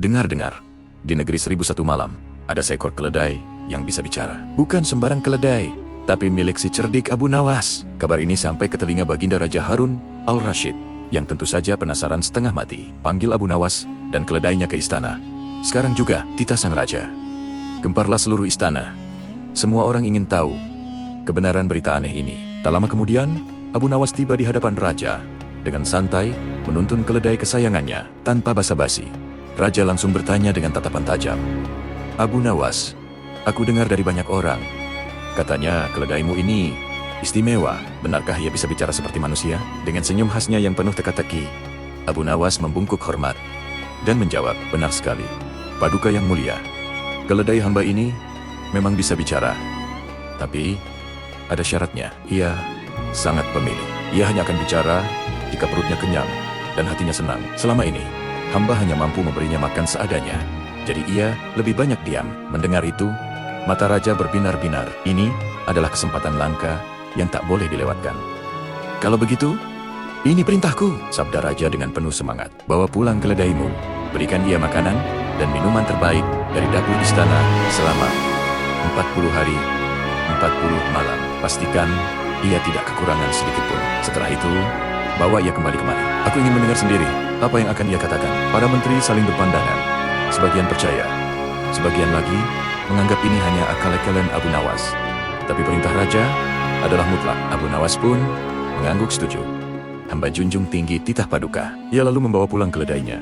Dengar-dengar, di negeri 1001 malam, ada seekor keledai yang bisa bicara. Bukan sembarang keledai, tapi milik si cerdik Abu Nawas. Kabar ini sampai ke telinga Baginda Raja Harun al-Rashid, yang tentu saja penasaran setengah mati. Panggil Abu Nawas dan keledainya ke istana. Sekarang juga titah sang raja. Gemparlah seluruh istana. Semua orang ingin tahu kebenaran berita aneh ini. Tak lama kemudian, Abu Nawas tiba di hadapan raja. Dengan santai, menuntun keledai kesayangannya tanpa basa-basi. Raja langsung bertanya dengan tatapan tajam. Abu Nawas, aku dengar dari banyak orang. Katanya keledaimu ini istimewa. Benarkah ia bisa bicara seperti manusia? Dengan senyum khasnya yang penuh teka-teki, Abu Nawas membungkuk hormat dan menjawab, benar sekali. Paduka yang mulia, keledai hamba ini memang bisa bicara. Tapi ada syaratnya. Ia sangat pemilih. Ia hanya akan bicara jika perutnya kenyang dan hatinya senang. Selama ini, hamba hanya mampu memberinya makan seadanya. Jadi ia lebih banyak diam. Mendengar itu, mata raja berbinar-binar. Ini adalah kesempatan langka yang tak boleh dilewatkan. Kalau begitu, ini perintahku, sabda raja dengan penuh semangat. Bawa pulang keledaimu, berikan ia makanan dan minuman terbaik dari dapur istana selama 40 hari, 40 malam. Pastikan ia tidak kekurangan sedikitpun. Setelah itu, bawa ia kembali kemari. Aku ingin mendengar sendiri apa yang akan ia katakan. Para menteri saling berpandangan. Sebagian percaya, sebagian lagi menganggap ini hanya akal-akalan Abu Nawas. Tapi perintah raja adalah mutlak. Abu Nawas pun mengangguk setuju. Hamba junjung tinggi titah paduka. Ia lalu membawa pulang keledainya,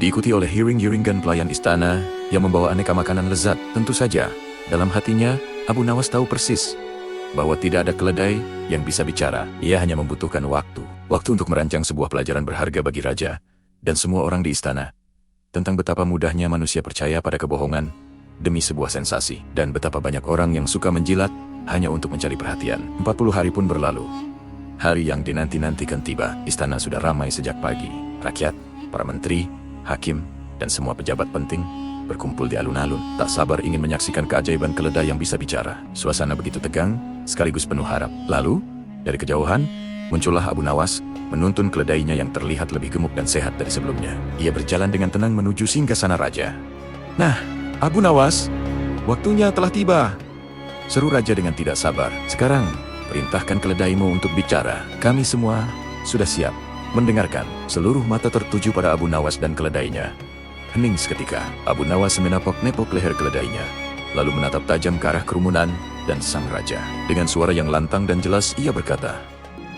diikuti oleh hiring-hiringan pelayan istana yang membawa aneka makanan lezat. Tentu saja, dalam hatinya, Abu Nawas tahu persis bahwa tidak ada keledai yang bisa bicara. Ia hanya membutuhkan waktu untuk merancang sebuah pelajaran berharga bagi raja dan semua orang di istana tentang betapa mudahnya manusia percaya pada kebohongan demi sebuah sensasi, dan betapa banyak orang yang suka menjilat hanya untuk mencari perhatian. 40 hari pun berlalu. Hari yang dinanti-nantikan tiba. Istana sudah ramai sejak pagi. Rakyat, para menteri, hakim, dan semua pejabat penting berkumpul di alun-alun, tak sabar ingin menyaksikan keajaiban keledai yang bisa bicara. Suasana begitu tegang, sekaligus penuh harap. Lalu, dari kejauhan, muncullah Abu Nawas, menuntun keledainya yang terlihat lebih gemuk dan sehat dari sebelumnya. Ia berjalan dengan tenang menuju singgasana raja. Nah, Abu Nawas, waktunya telah tiba, seru raja dengan tidak sabar. Sekarang, perintahkan keledaimu untuk bicara. Kami semua sudah siap mendengarkan. Seluruh mata tertuju pada Abu Nawas dan keledainya. Hening seketika, Abu Nawas menepok-nepok leher keledainya, lalu menatap tajam ke arah kerumunan dan sang raja. Dengan suara yang lantang dan jelas ia berkata,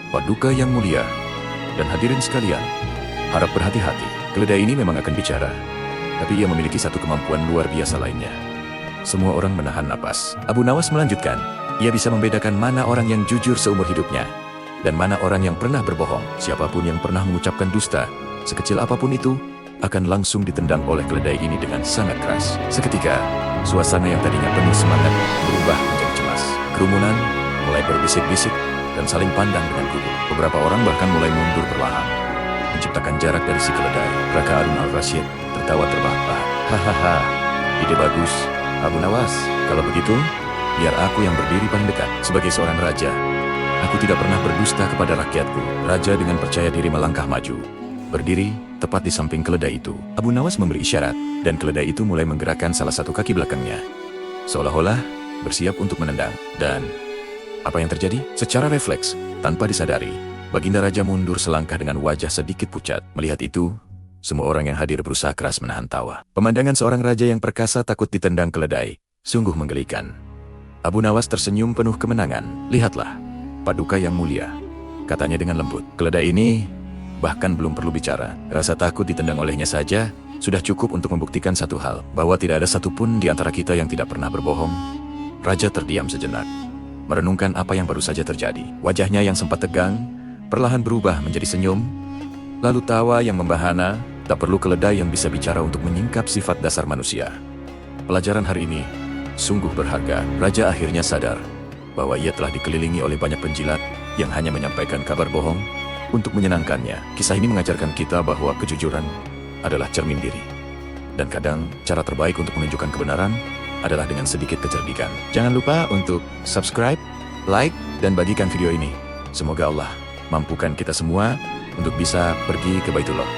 Paduka yang mulia dan hadirin sekalian, harap berhati-hati. Keledai ini memang akan bicara, tapi ia memiliki satu kemampuan luar biasa lainnya. Semua orang menahan napas. Abu Nawas melanjutkan, ia bisa membedakan mana orang yang jujur seumur hidupnya dan mana orang yang pernah berbohong. Siapapun yang pernah mengucapkan dusta, sekecil apapun itu, akan langsung ditendang oleh keledai ini dengan sangat keras. Seketika, suasana yang tadinya penuh semangat berubah menjadi cemas. Kerumunan mulai berbisik-bisik dan saling pandang dengan gugup. Beberapa orang bahkan mulai mundur perlahan, menciptakan jarak dari si keledai. Raka Harun al-Rashid tertawa terbahak-bahak. Hahaha, ide bagus, Abu Nawas. Kalau begitu, biar aku yang berdiri paling dekat. Sebagai seorang raja, aku tidak pernah berdusta kepada rakyatku. Raja dengan percaya diri melangkah maju, berdiri tepat di samping keledai itu. Abu Nawas memberi isyarat, dan keledai itu mulai menggerakkan salah satu kaki belakangnya, seolah-olah bersiap untuk menendang. Dan apa yang terjadi? Secara refleks, tanpa disadari, Baginda Raja mundur selangkah dengan wajah sedikit pucat. Melihat itu, semua orang yang hadir berusaha keras menahan tawa. Pemandangan seorang raja yang perkasa takut ditendang keledai sungguh menggelikan. Abu Nawas tersenyum penuh kemenangan. Lihatlah, Paduka yang mulia, katanya dengan lembut. Keledai ini bahkan belum perlu bicara. Rasa takut ditendang olehnya saja sudah cukup untuk membuktikan satu hal, bahwa tidak ada satupun di antara kita yang tidak pernah berbohong. Raja terdiam sejenak, merenungkan apa yang baru saja terjadi. Wajahnya yang sempat tegang perlahan berubah menjadi senyum, lalu tawa yang membahana. Tak perlu keledai yang bisa bicara untuk menyingkap sifat dasar manusia. Pelajaran hari ini sungguh berharga. Raja akhirnya sadar bahwa ia telah dikelilingi oleh banyak penjilat yang hanya menyampaikan kabar bohong untuk menyenangkannya. Kisah ini mengajarkan kita bahwa kejujuran adalah cermin diri. Dan kadang, cara terbaik untuk menunjukkan kebenaran adalah dengan sedikit kecerdikan. Jangan lupa untuk subscribe, like, dan bagikan video ini. Semoga Allah mampukan kita semua untuk bisa pergi ke Baitullah.